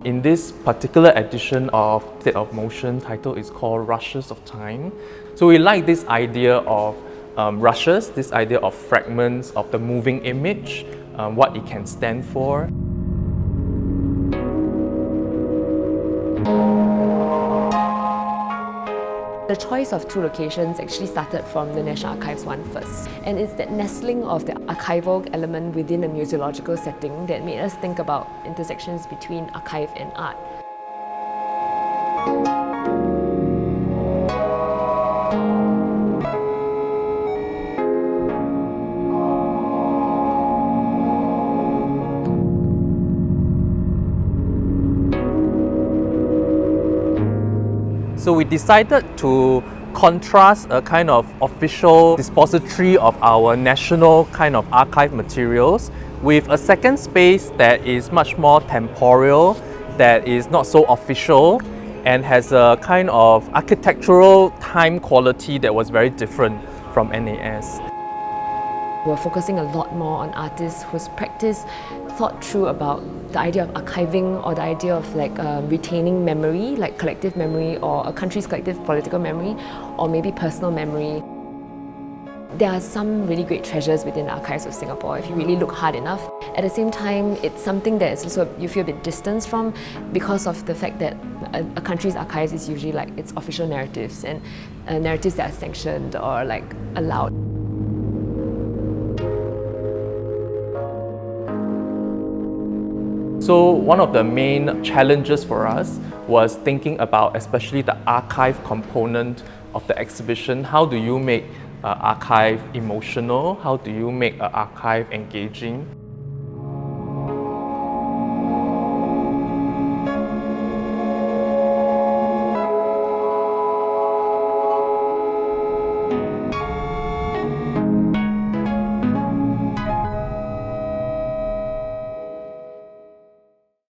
In this particular edition of State of Motion, title is called Rushes of Time. So we like this idea of rushes, this idea of fragments of the moving image, what it can stand for. The choice of two locations actually started from the National Archives one first. And it's that nestling of the archival element within a museological setting that made us think about intersections between archive and art. So we decided to contrast a kind of official depository of our national kind of archive materials with a second space that is much more temporal, that is not so official, and has a kind of architectural time quality that was very different from NAS. We're focusing a lot more on artists whose practice thought through about the idea of archiving or the idea of retaining memory, like collective memory or a country's collective political memory, or maybe personal memory. There are some really great treasures within the archives of Singapore if you really look hard enough. At the same time, it's something that is also you feel a bit distanced from because of the fact that a country's archives is usually like its official narratives and narratives that are sanctioned or allowed. So one of the main challenges for us was thinking about especially the archive component of the exhibition. How do you make archive emotional? How do you make archive engaging?